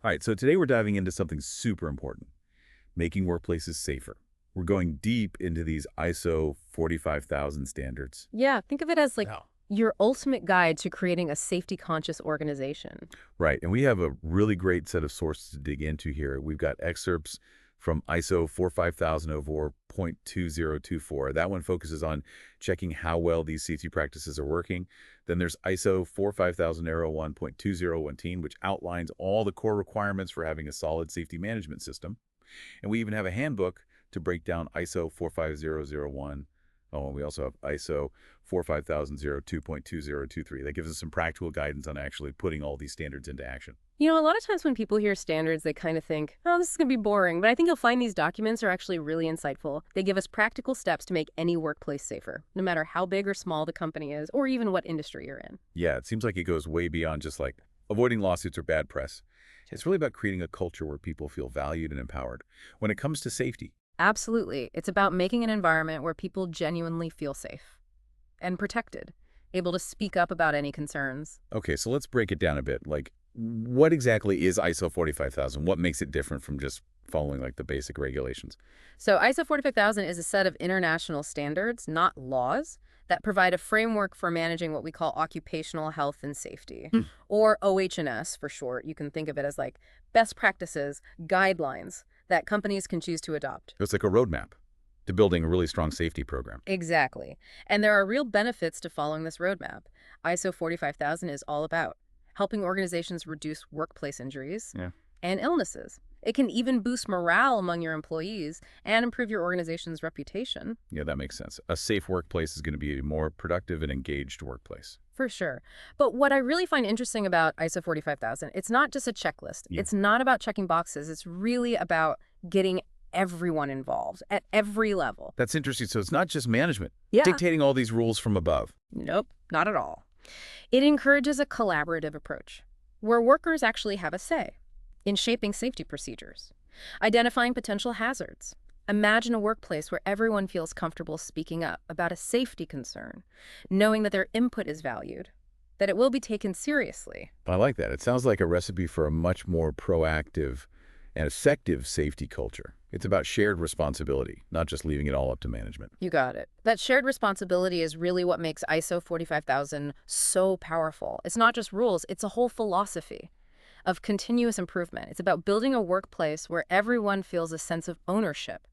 All right, so today we're diving into something super important, making workplaces safer. We're going deep into these ISO 45000 standards. Yeah, think of it as like Yeah. your ultimate guide to creating a safety-conscious organization. Right, and we have a really great set of sources to dig into here. We've got excerpts from ISO 45004.2024. That one focuses on checking how well these safety practices are working. Then there's ISO 45001.2019, which outlines all the core requirements for having a solid safety management system. And we even have a handbook to break down ISO 45001. Oh, and we also have ISO 45002.2023. That gives us some practical guidance on actually putting all these standards into action. A lot of times when people hear standards, they kind of think, oh, this is going to be boring. But I think you'll find these documents are actually really insightful. They give us practical steps to make any workplace safer, no matter how big or small the company is, or even what industry you're in. Yeah, it seems like it goes way beyond just like avoiding lawsuits or bad press. It's really about creating a culture where people feel valued and empowered. When it comes to safety, Absolutely. It's about making an environment where people genuinely feel safe and protected, able to speak up about any concerns. okay, so let's break it down a bit. Like, what exactly is ISO 45000? What makes it different from just following like the basic regulations? So ISO 45000 is a set of international standards, not laws, that provide a framework for managing what we call occupational health and safety, Hmm. or OHS for short. You can think of it as like best practices, guidelines that companies can choose to adopt. It's like a roadmap to building a really strong safety program. Exactly. And there are real benefits to following this roadmap. ISO 45000 is all about helping organizations reduce workplace injuries Yeah. and illnesses. It can even boost morale among your employees and improve your organization's reputation. Yeah, that makes sense. A safe workplace is going to be a more productive and engaged workplace. For sure. But what I really find interesting about ISO 45000, it's not just a checklist. Yeah. It's not about checking boxes. It's really about getting everyone involved at every level. That's interesting. So it's not just management Yeah. dictating all these rules from above. Nope, not at all. It encourages a collaborative approach where workers actually have a say in shaping safety procedures, identifying potential hazards. Imagine a workplace where everyone feels comfortable speaking up about a safety concern, knowing that their input is valued, that it will be taken seriously. I like that. It sounds like a recipe for a much more proactive and effective safety culture. It's about shared responsibility, not just leaving it all up to management. You got it. That shared responsibility is really what makes ISO 45000 so powerful. It's not just rules, it's a whole philosophy of continuous improvement. It's about building a workplace where everyone feels a sense of ownership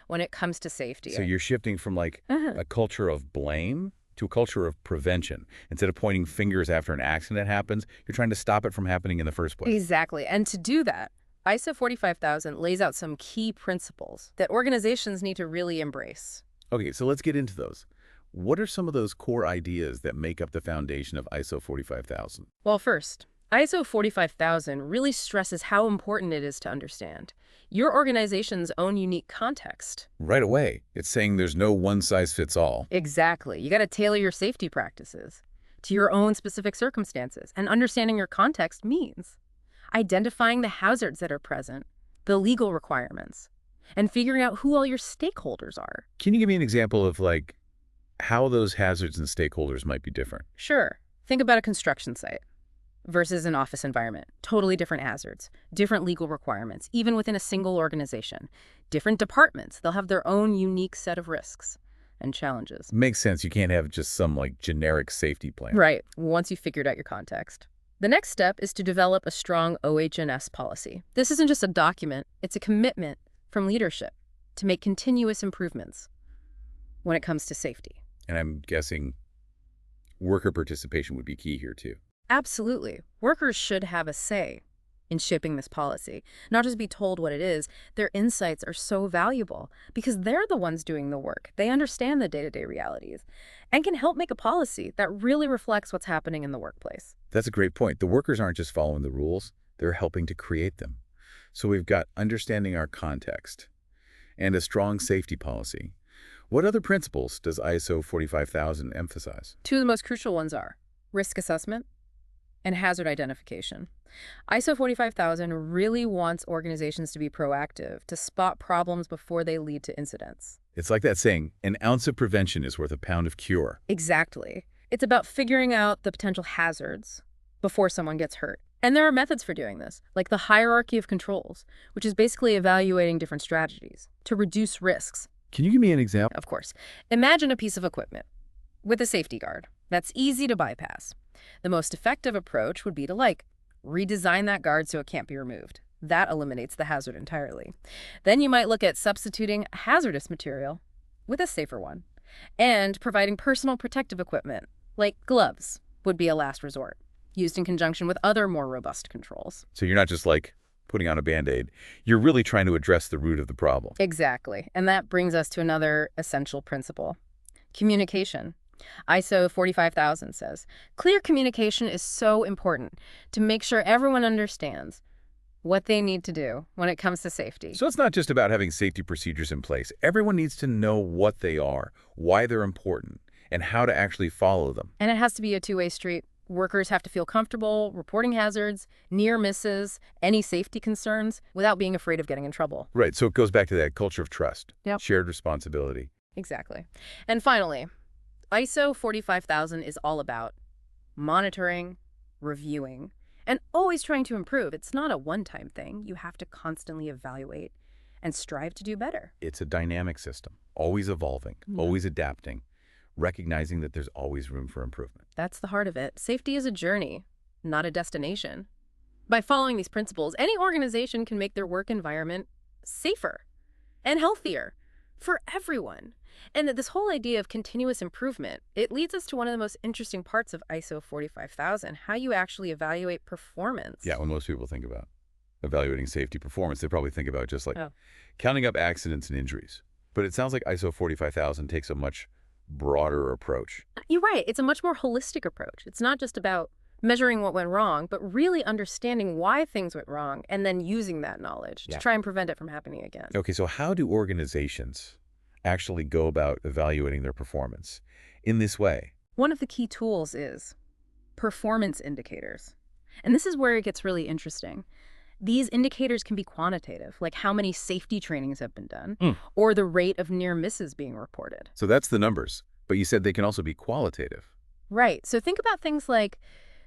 when it comes to safety. So you're shifting from like Uh-huh. a culture of blame to a culture of prevention. Instead of pointing fingers after an accident happens, you're trying to stop it from happening in the first place. Exactly. And to do that, ISO 45000 lays out some key principles that organizations need to really embrace. Okay, so let's get into those. What are some of those core ideas that make up the foundation of ISO 45000? Well, first, ISO 45000 really stresses how important it is to understand your organization's own unique context. Right away, it's saying there's no one-size-fits-all. Exactly. You got to tailor your safety practices to your own specific circumstances, and understanding your context means identifying the hazards that are present, the legal requirements, and figuring out who all your stakeholders are. Can you give me an example of like how those hazards and stakeholders might be different? Sure. Think about a construction site versus an office environment. Totally different hazards, different legal requirements, even within a single organization. Different departments, they'll have their own unique set of risks and challenges. Makes sense. You can't have just some like generic safety plan. Right, once you've figured out your context. The next step is to develop a strong OHS policy. This isn't just a document, it's a commitment from leadership to make continuous improvements when it comes to safety. And I'm guessing worker participation would be key here too. Absolutely. Workers should have a say in shaping this policy, not just be told what it is. Their insights are so valuable because they're the ones doing the work. They understand the day-to-day realities and can help make a policy that really reflects what's happening in the workplace. That's a great point. The workers aren't just following the rules, they're helping to create them. So we've got understanding our context and a strong safety policy. What other principles does ISO 45000 emphasize? Two of the most crucial ones are risk assessment and hazard identification. ISO 45000 really wants organizations to be proactive, to spot problems before they lead to incidents. It's like that saying, an ounce of prevention is worth a pound of cure. Exactly. It's about figuring out the potential hazards before someone gets hurt And there are methods for doing this, like the hierarchy of controls, which is basically evaluating different strategies to reduce risks. Can you give me an example? Of course, imagine a piece of equipment with a safety guard that's easy to bypass. The most effective approach would be to, redesign that guard so it can't be removed. That eliminates the hazard entirely. Then you might look at substituting hazardous material with a safer one. And providing personal protective equipment, like gloves, would be a last resort, used in conjunction with other more robust controls. So you're not just putting on a Band-Aid. You're really trying to address the root of the problem. Exactly. And that brings us to another essential principle: communication. ISO 45000 says, clear communication is so important to make sure everyone understands what they need to do when it comes to safety. So it's not just about having safety procedures in place. Everyone needs to know what they are, why they're important, and how to actually follow them. And it has to be a two-way street. Workers have to feel comfortable reporting hazards, near misses, any safety concerns, without being afraid of getting in trouble. Right, so it goes back to that culture of trust, Yep. shared responsibility. Exactly. And finally, ISO 45000 is all about monitoring, reviewing, and always trying to improve. It's not a one-time thing. You have to constantly evaluate and strive to do better. It's a dynamic system, always evolving, always adapting, recognizing that there's always room for improvement. That's the heart of it. Safety is a journey, not a destination. By following these principles, any organization can make their work environment safer and healthier for everyone. And this whole idea of continuous improvement, it leads us to one of the most interesting parts of ISO 45000, how you actually evaluate performance. Yeah, when most people think about evaluating safety performance, they probably think about just Oh. counting up accidents and injuries. But it sounds like ISO 45000 takes a much broader approach. You're right. It's a much more holistic approach. It's not just about measuring what went wrong, but really understanding why things went wrong and then using that knowledge to try and prevent it from happening again. Okay, so how do organizations actually go about evaluating their performance in this way? One of the key tools is performance indicators. And this is where it gets really interesting. These indicators can be quantitative, like how many safety trainings have been done, or the rate of near misses being reported. So that's the numbers, but you said they can also be qualitative. Right. So think about things like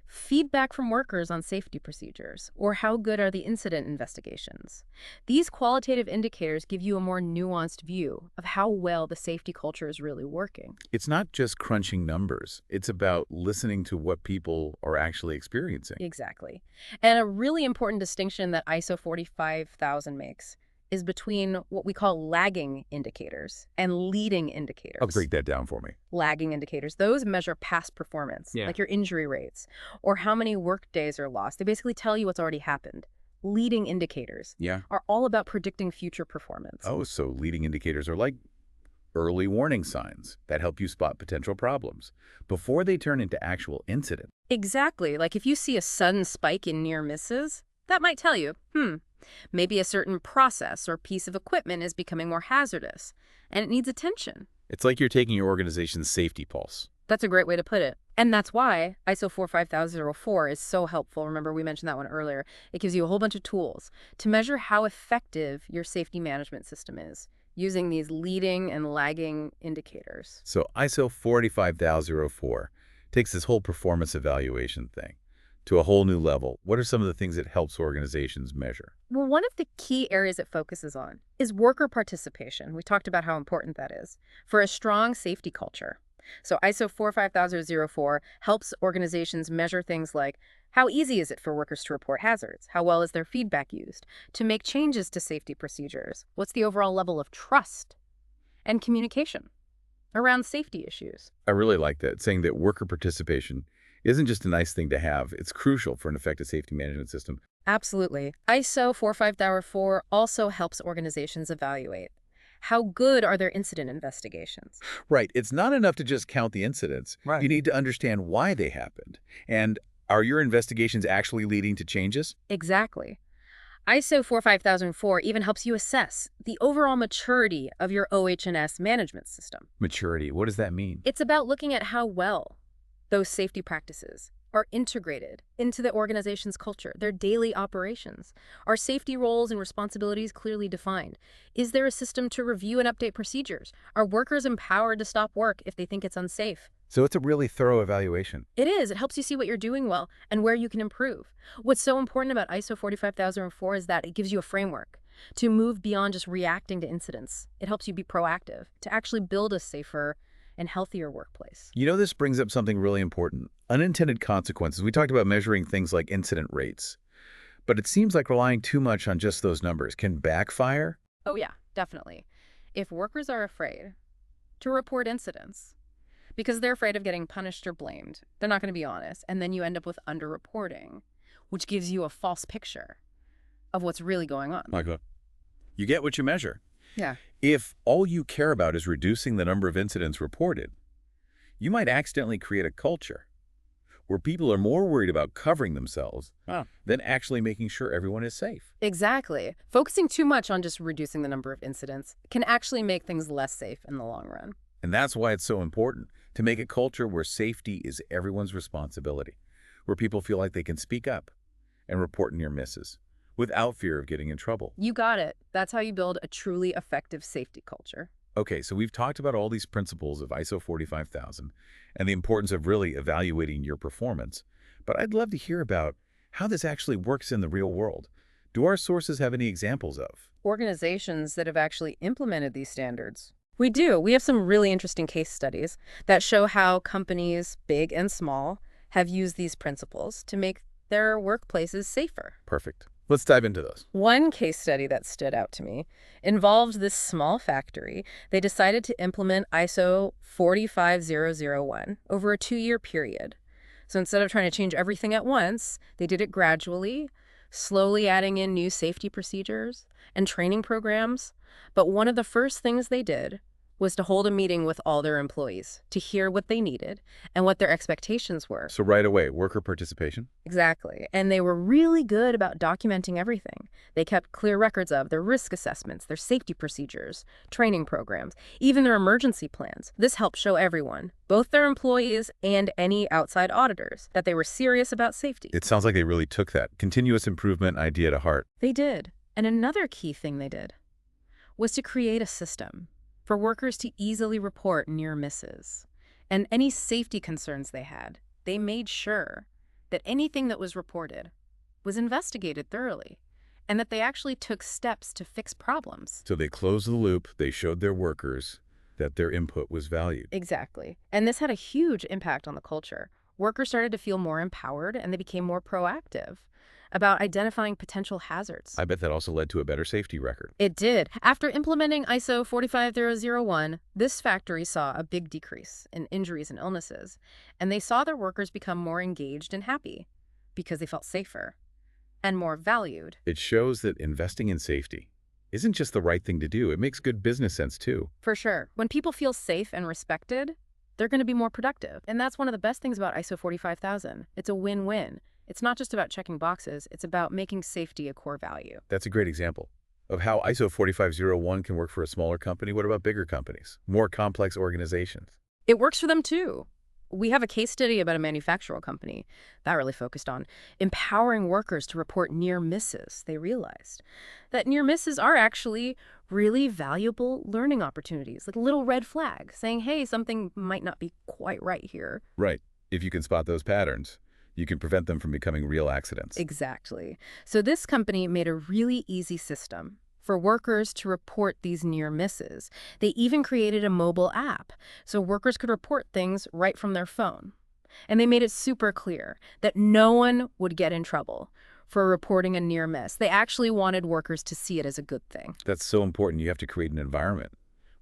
feedback from workers on safety procedures, or how good are the incident investigations. These qualitative indicators give you a more nuanced view of how well the safety culture is really working. It's not just crunching numbers. It's about listening to what people are actually experiencing. Exactly. And a really important distinction that ISO 45000 makes is between what we call lagging indicators and leading indicators. Oh, break that down for me. Lagging indicators, those measure past performance, like your injury rates, or how many work days are lost. They basically tell you what's already happened. Leading indicators are all about predicting future performance. Oh, so leading indicators are like early warning signs that help you spot potential problems before they turn into actual incidents. Exactly. Like if you see a sudden spike in near misses, that might tell you, maybe a certain process or piece of equipment is becoming more hazardous, and it needs attention. It's like you're taking your organization's safety pulse. That's a great way to put it. And that's why ISO 45004 is so helpful. Remember, we mentioned that one earlier. It gives you a whole bunch of tools to measure how effective your safety management system is using these leading and lagging indicators. So ISO 45004 takes this whole performance evaluation thing to a whole new level. What are some of the things it helps organizations measure? Well, one of the key areas it focuses on is worker participation. We talked about how important that is for a strong safety culture. So ISO 45004 helps organizations measure things like how easy is it for workers to report hazards? How well is their feedback used? To make changes to safety procedures? What's the overall level of trust and communication around safety issues? I really like that, saying that worker participation isn't just a nice thing to have. It's crucial for an effective safety management system. Absolutely. ISO 45004 also helps organizations evaluate how good are their incident investigations. Right. It's not enough to just count the incidents. Right. You need to understand why they happened. And are your investigations actually leading to changes? Exactly. ISO 45004 even helps you assess the overall maturity of your OHS management system. Maturity. What does that mean? It's about looking at how well those safety practices are integrated into the organization's culture, their daily operations. Are safety roles and responsibilities clearly defined? Is there a system to review and update procedures? Are workers empowered to stop work if they think it's unsafe? So it's a really thorough evaluation. It is. It helps you see what you're doing well and where you can improve. What's so important about ISO 45004 is that it gives you a framework to move beyond just reacting to incidents. It helps you be proactive, to actually build a safer and healthier workplace. You know, this brings up something really important. Unintended consequences. We talked about measuring things like incident rates. But it seems like relying too much on just those numbers can backfire. Oh yeah, definitely. If workers are afraid to report incidents because they're afraid of getting punished or blamed, they're not going to be honest. And then you end up with underreporting, which gives you a false picture of what's really going on. Like, you get what you measure. Yeah. If all you care about is reducing the number of incidents reported, you might accidentally create a culture where people are more worried about covering themselves than actually making sure everyone is safe. Exactly. Focusing too much on just reducing the number of incidents can actually make things less safe in the long run. And that's why it's so important to make a culture where safety is everyone's responsibility, where people feel like they can speak up and report near misses without fear of getting in trouble. You got it. That's how you build a truly effective safety culture. Okay, so we've talked about all these principles of ISO 45000 and the importance of really evaluating your performance, but I'd love to hear about how this actually works in the real world. Do our sources have any examples of? Organizations that have actually implemented these standards. We do. We have some really interesting case studies that show how companies, big and small, have used these principles to make their workplaces safer. Perfect. Let's dive into those. One case study that stood out to me involved this small factory. They decided to implement ISO 45001 over a 2-year period. So instead of trying to change everything at once, they did it gradually, slowly adding in new safety procedures and training programs. But one of the first things they did was to hold a meeting with all their employees to hear what they needed and what their expectations were. So right away, worker participation? Exactly. And they were really good about documenting everything. They kept clear records of their risk assessments, their safety procedures, training programs, even their emergency plans. This helped show everyone, both their employees and any outside auditors, that they were serious about safety. It sounds like they really took that continuous improvement idea to heart. They did. And another key thing they did was to create a system for workers to easily report near misses and any safety concerns they had. They made sure that anything that was reported was investigated thoroughly and that they actually took steps to fix problems. So they closed the loop, they showed their workers that their input was valued. Exactly. And this had a huge impact on the culture. Workers started to feel more empowered and they became more proactive about identifying potential hazards. I bet that also led to a better safety record. It did. After implementing ISO 45001, this factory saw a big decrease in injuries and illnesses, and they saw their workers become more engaged and happy because they felt safer and more valued. It shows that investing in safety isn't just the right thing to do. It makes good business sense, too. For sure. When people feel safe and respected, they're going to be more productive. And that's one of the best things about ISO 45000. It's a win-win. It's not just about checking boxes, it's about making safety a core value. That's a great example of how ISO 45001 can work for a smaller company. What about bigger companies, more complex organizations? It works for them too. We have a case study about a manufacturing company that really focused on empowering workers to report near misses. They realized that near misses are actually really valuable learning opportunities, like a little red flag saying, hey, something might not be quite right here. Right. If you can spot those patterns, you can prevent them from becoming real accidents. Exactly. So this company made a really easy system for workers to report these near misses. They even created a mobile app so workers could report things right from their phone. And they made it super clear that no one would get in trouble for reporting a near miss. They actually wanted workers to see it as a good thing. That's so important. You have to create an environment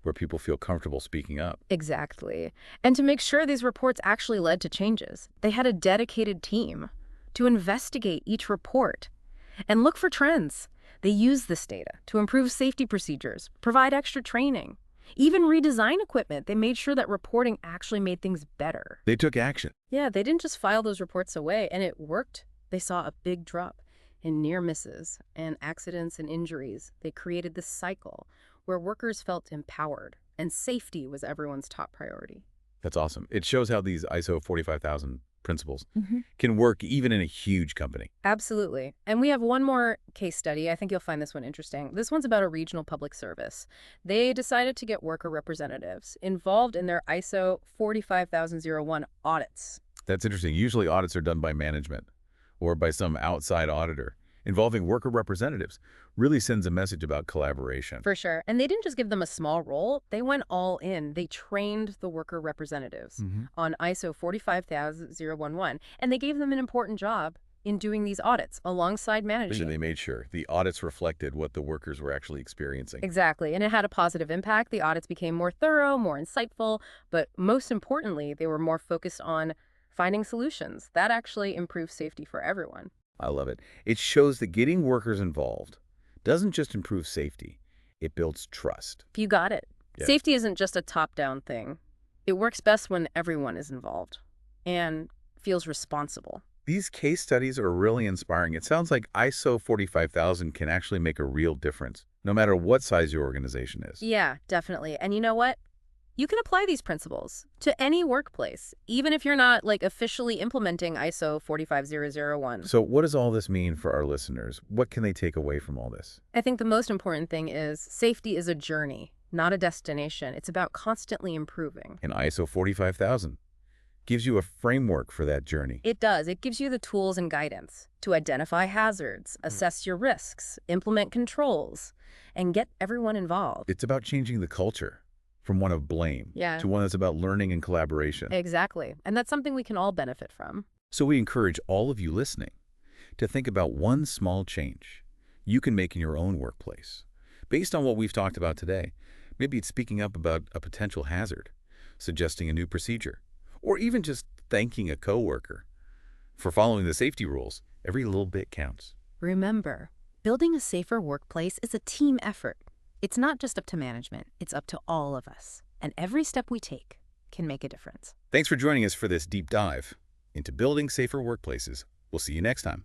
where people feel comfortable speaking up. Exactly. And to make sure these reports actually led to changes, they had a dedicated team to investigate each report and look for trends. They used this data to improve safety procedures, provide extra training, even redesign equipment. They made sure that reporting actually made things better. They took action. Yeah, they didn't just file those reports away, and it worked. They saw a big drop in near misses and accidents and injuries. They created this cycle where workers felt empowered and safety was everyone's top priority. That's awesome. It shows how these ISO 45000 principles Mhm. can work even in a huge company. Absolutely. And we have one more case study. I think you'll find this one interesting. This one's about a regional public service. They decided to get worker representatives involved in their ISO 45001 audits. That's interesting. Usually audits are done by management or by some outside auditor. Involving worker representatives really sends a message about collaboration. For sure. And they didn't just give them a small role, they went all in. They trained the worker representatives on ISO 45011, and they gave them an important job in doing these audits alongside management. They made sure the audits reflected what the workers were actually experiencing. Exactly. And it had a positive impact. The audits became more thorough, more insightful, but most importantly, they were more focused on finding solutions. That actually improved safety for everyone. I love it. It shows that getting workers involved doesn't just improve safety, it builds trust. You got it. Yeah. Safety isn't just a top-down thing. It works best when everyone is involved and feels responsible. These case studies are really inspiring. It sounds like ISO 45000 can actually make a real difference, no matter what size your organization is. Yeah, definitely. And you know what? You can apply these principles to any workplace, even if you're not officially implementing ISO 45001. So what does all this mean for our listeners? What can they take away from all this? I think the most important thing is safety is a journey, not a destination. It's about constantly improving. And ISO 45000 gives you a framework for that journey. It does. It gives you the tools and guidance to identify hazards, assess your risks, implement controls, and get everyone involved. It's about changing the culture from one of blame to one that's about learning and collaboration. Exactly. And that's something we can all benefit from. So we encourage all of you listening to think about one small change you can make in your own workplace. Based on what we've talked about today, maybe it's speaking up about a potential hazard, suggesting a new procedure, or even just thanking a coworker for following the safety rules. Every little bit counts. Remember, building a safer workplace is a team effort. It's not just up to management, it's up to all of us. And every step we take can make a difference. Thanks for joining us for this deep dive into building safer workplaces. We'll see you next time.